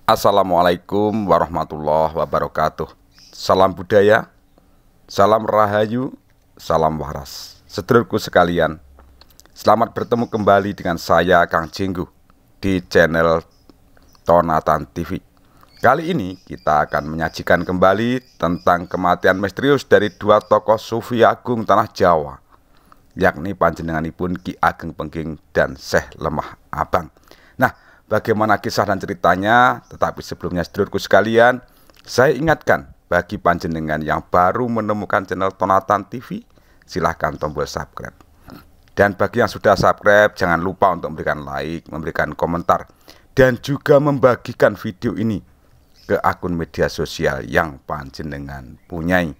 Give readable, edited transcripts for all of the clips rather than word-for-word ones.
Assalamualaikum warahmatullahi wabarakatuh. Salam budaya, salam rahayu, salam waras. Sedulurku sekalian, selamat bertemu kembali dengan saya Kang Jenggu di channel Tonatan TV. Kali ini kita akan menyajikan kembali tentang kematian misterius dari dua tokoh Sufi Agung Tanah Jawa, yakni panjenenganipun Ki Ageng Pengging dan Syekh Lemah Abang. Nah, bagaimana kisah dan ceritanya? Tetapi sebelumnya sedulurku sekalian, saya ingatkan bagi panjenengan yang baru menemukan channel Tonatan TV, silahkan tombol subscribe. Dan bagi yang sudah subscribe, jangan lupa untuk memberikan like, memberikan komentar, dan juga membagikan video ini ke akun media sosial yang panjenengan punyai.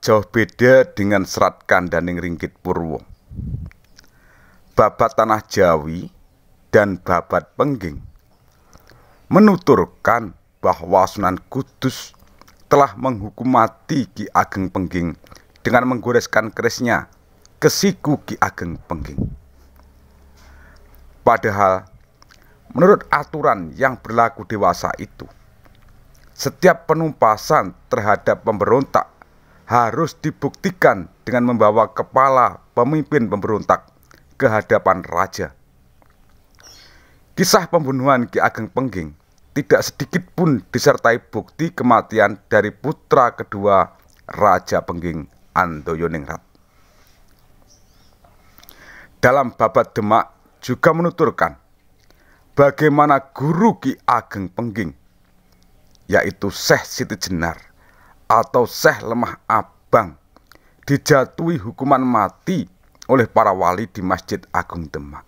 Jauh beda dengan Serat Kandaning Ringgit Purwo, Babat Tanah Jawi dan Babat Pengging menuturkan bahwa Sunan Kudus telah menghukum mati Ki Ageng Pengging dengan menggoreskan kerisnya ke siku Ki Ageng Pengging. Padahal menurut aturan yang berlaku dewasa itu, setiap penumpasan terhadap pemberontak harus dibuktikan dengan membawa kepala pemimpin pemberontak ke hadapan raja. Kisah pembunuhan Ki Ageng Pengging tidak sedikit pun disertai bukti kematian dari putra kedua Raja Pengging, Andoyoningrat. Dalam Babat Demak juga menuturkan bagaimana guru Ki Ageng Pengging, yaitu Syekh Siti Jenar atau Syekh Lemah Abang, dijatuhi hukuman mati oleh para wali di Masjid Agung Demak.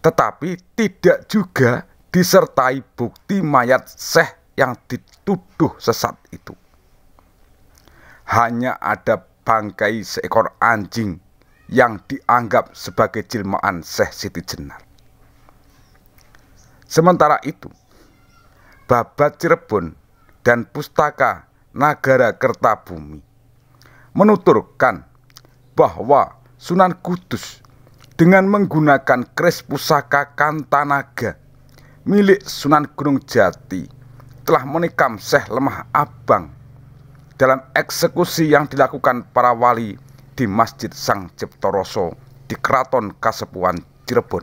Tetapi tidak juga disertai bukti mayat Syekh yang dituduh sesat itu. Hanya ada bangkai seekor anjing yang dianggap sebagai jelmaan Syekh Siti Jenar. Sementara itu, Babat Cirebon dan Pustaka Nagara Kertabumi menuturkan bahwa Sunan Kudus dengan menggunakan keris pusaka Kantanaga milik Sunan Gunung Jati telah menikam Syekh Lemah Abang dalam eksekusi yang dilakukan para wali di Masjid Sang Ciptoroso di Keraton Kasepuhan Cirebon.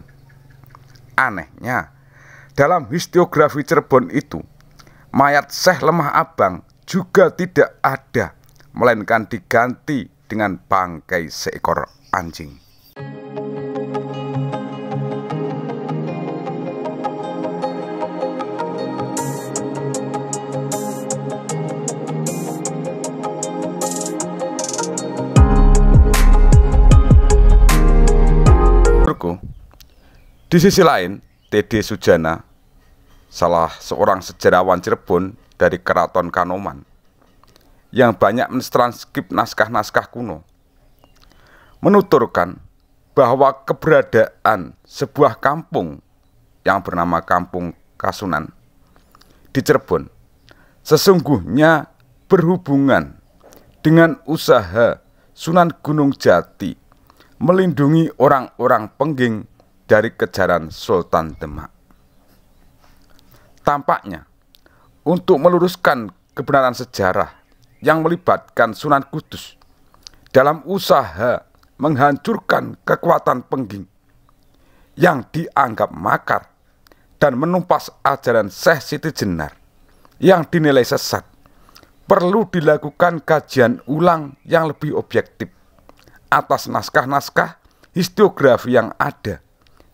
Anehnya, dalam historiografi Cirebon itu, mayat Syekh Lemah Abang juga tidak ada, melainkan diganti dengan bangkai seekor anjing. Di sisi lain, T.D. Sujana, salah seorang sejarawan Cirebon dari Keraton Kanoman, yang banyak mentranskrip naskah-naskah kuno, menuturkan bahwa keberadaan sebuah kampung yang bernama Kampung Kasunan di Cirebon sesungguhnya berhubungan dengan usaha Sunan Gunung Jati melindungi orang-orang Pengging dari kejaran Sultan Demak. Tampaknya, untuk meluruskan kebenaran sejarah yang melibatkan Sunan Kudus dalam usaha menghancurkan kekuatan Pengging yang dianggap makar dan menumpas ajaran Syekh Siti Jenar yang dinilai sesat, perlu dilakukan kajian ulang yang lebih objektif atas naskah-naskah historiografi yang ada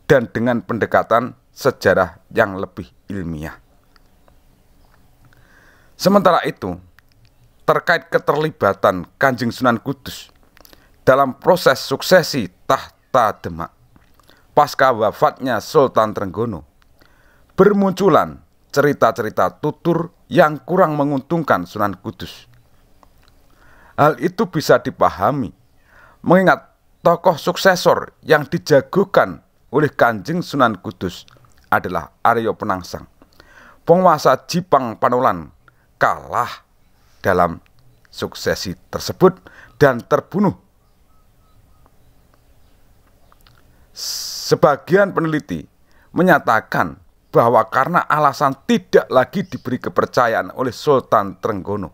dan dengan pendekatan sejarah yang lebih ilmiah. Sementara itu, terkait keterlibatan Kanjeng Sunan Kudus dalam proses suksesi tahta Demak pasca wafatnya Sultan Trenggono, bermunculan cerita-cerita tutur yang kurang menguntungkan Sunan Kudus. Hal itu bisa dipahami mengingat tokoh suksesor yang dijagokan oleh Kanjeng Sunan Kudus adalah Arya Penangsang. Penguasa Jipang Panolan kalah dalam suksesi tersebut dan terbunuh. Sebagian peneliti menyatakan bahwa karena alasan tidak lagi diberi kepercayaan oleh Sultan Trenggono,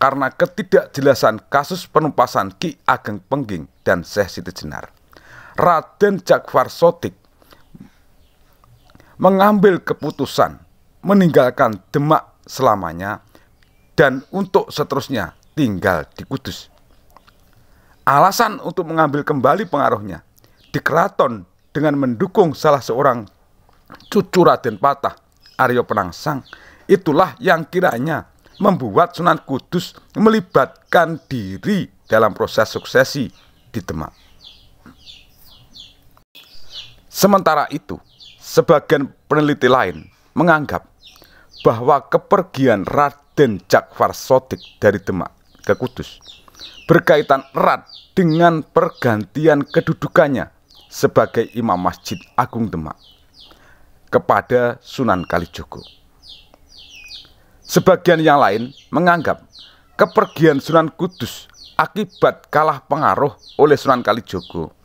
karena ketidakjelasan kasus penumpasan Ki Ageng Pengging dan Syekh Siti Jenar, Raden Djafar Sotik mengambil keputusan meninggalkan Demak selamanya dan untuk seterusnya tinggal di Kudus. Alasan untuk mengambil kembali pengaruhnya di keraton dengan mendukung salah seorang cucu Raden Patah, Arya Penangsang, itulah yang kiranya membuat Sunan Kudus melibatkan diri dalam proses suksesi di Demak. Sementara itu, sebagian peneliti lain menganggap bahwa kepergian Raden Djafar Sotik dari Demak ke Kudus berkaitan erat dengan pergantian kedudukannya sebagai Imam Masjid Agung Demak kepada Sunan Kalijogo. Sebagian yang lain menganggap kepergian Sunan Kudus akibat kalah pengaruh oleh Sunan Kalijogo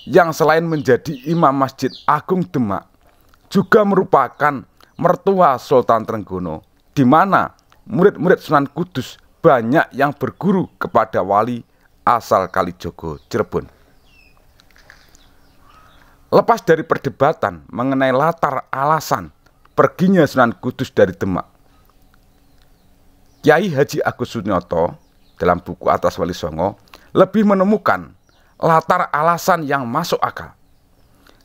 yang selain menjadi Imam Masjid Agung Demak juga merupakan mertua Sultan Trenggono, di mana murid-murid Sunan Kudus banyak yang berguru kepada wali asal Kalijogo, Cirebon. Lepas dari perdebatan mengenai latar alasan perginya Sunan Kudus dari Demak, Kyai Haji Agus Sunyoto dalam buku Atlas Wali Songo lebih menemukan latar alasan yang masuk akal.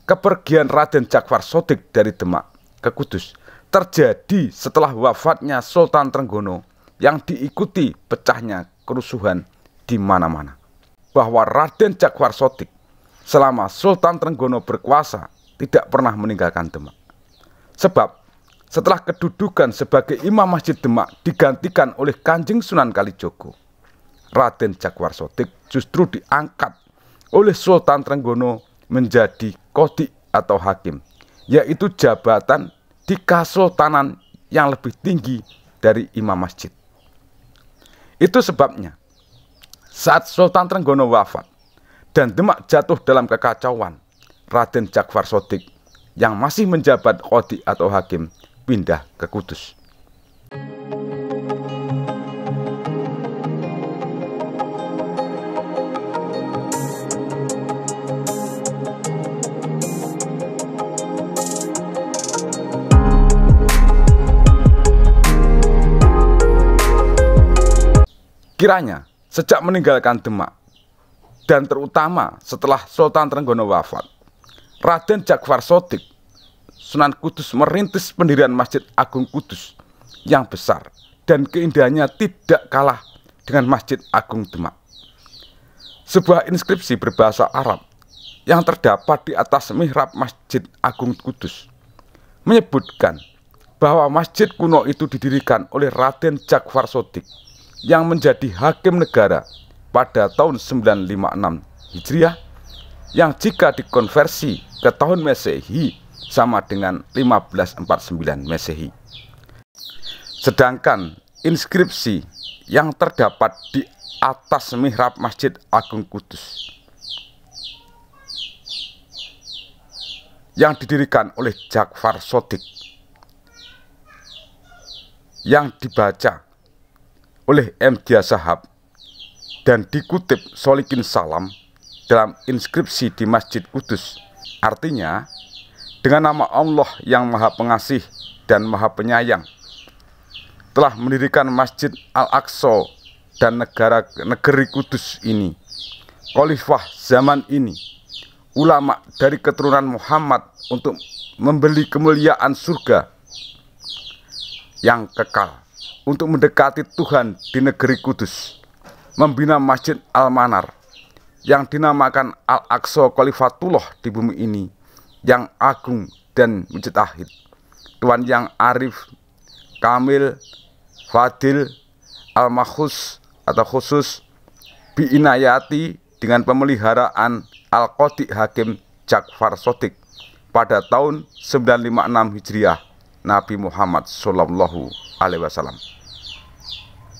Kepergian Raden Djafar Sotik dari Demak ke Kudus terjadi setelah wafatnya Sultan Trenggono yang diikuti pecahnya kerusuhan di mana-mana. Bahwa Raden Djafar Sotik selama Sultan Trenggono berkuasa tidak pernah meninggalkan Demak. Sebab setelah kedudukan sebagai Imam Masjid Demak digantikan oleh Kanjeng Sunan Kalijogo, Raden Djafar Sotik justru diangkat oleh Sultan Trenggono menjadi Qodhi atau hakim, yaitu jabatan di Kasultanan yang lebih tinggi dari Imam Masjid. Itu sebabnya saat Sultan Trenggono wafat dan Demak jatuh dalam kekacauan, Raden Djafar Sotik yang masih menjabat Qodhi atau hakim pindah ke Kudus. Kiranya sejak meninggalkan Demak dan terutama setelah Sultan Trenggono wafat, Raden Djafar Sotik Sunan Kudus merintis pendirian Masjid Agung Kudus yang besar dan keindahannya tidak kalah dengan Masjid Agung Demak. Sebuah inskripsi berbahasa Arab yang terdapat di atas mihrab Masjid Agung Kudus menyebutkan bahwa masjid kuno itu didirikan oleh Raden Djafar Sotik yang menjadi hakim negara pada tahun 956 Hijriah, yang jika dikonversi ke tahun Masehi sama dengan 1549 Masehi. Sedangkan inskripsi yang terdapat di atas mihrab Masjid Agung Kudus yang didirikan oleh Djafar Sotik yang dibaca oleh M. Dia Sahab dan dikutip Solikin Salam dalam inskripsi di Masjid Kudus, artinya dengan nama Allah yang Maha Pengasih dan Maha Penyayang telah mendirikan Masjid Al-Aqsa dan negeri Kudus ini, Khalifah zaman ini, ulama dari keturunan Muhammad untuk membeli kemuliaan surga yang kekal, untuk mendekati Tuhan di negeri Kudus, membina Masjid Al-Manar yang dinamakan Al-Aqsa Khalifatullah di bumi ini, yang agung dan mujtahid, Tuhan yang arif, kamil, fadil, al-makhus atau khusus, biinayati dengan pemeliharaan Al-Qadi Hakim Ja'far Shadiq pada tahun 956 Hijriah Nabi Muhammad Sallallahu Alaihi Wasallam.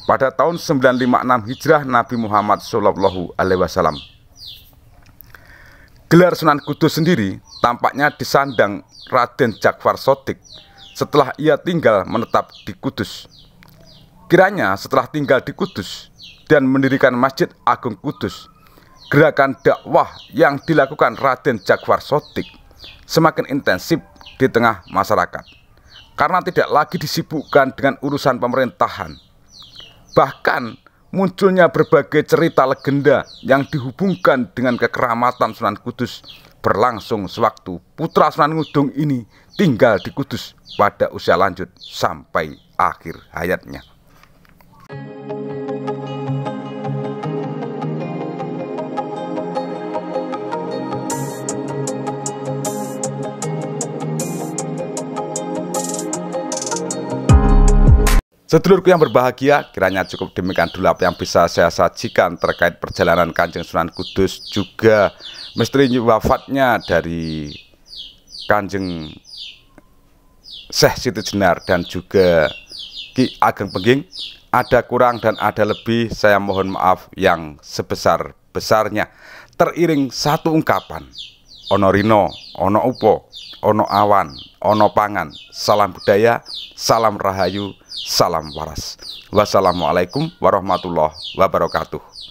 Pada tahun 956 Hijrah Nabi Muhammad Sallallahu Alaihi Wasallam, gelar Sunan Kudus sendiri tampaknya disandang Raden Ja'far Shadiq setelah ia tinggal menetap di Kudus. Kiranya setelah tinggal di Kudus dan mendirikan Masjid Agung Kudus, gerakan dakwah yang dilakukan Raden Ja'far Shadiq semakin intensif di tengah masyarakat karena tidak lagi disibukkan dengan urusan pemerintahan. Bahkan munculnya berbagai cerita legenda yang dihubungkan dengan kekeramatan Sunan Kudus berlangsung sewaktu putra Sunan Ngudung ini tinggal di Kudus pada usia lanjut sampai akhir hayatnya. Sedulurku yang berbahagia, kiranya cukup demikian dulu apa yang bisa saya sajikan terkait perjalanan Kanjeng Sunan Kudus, juga misteri wafatnya dari Kanjeng Syekh Siti Jenar dan juga Ki Ageng Pengging. Ada kurang dan ada lebih, saya mohon maaf yang sebesar-besarnya. Teriring satu ungkapan, ono rino, ono upo, ono awan, ono pangan. Salam budaya, salam rahayu, salam waras. Wassalamualaikum warahmatullahi wabarakatuh.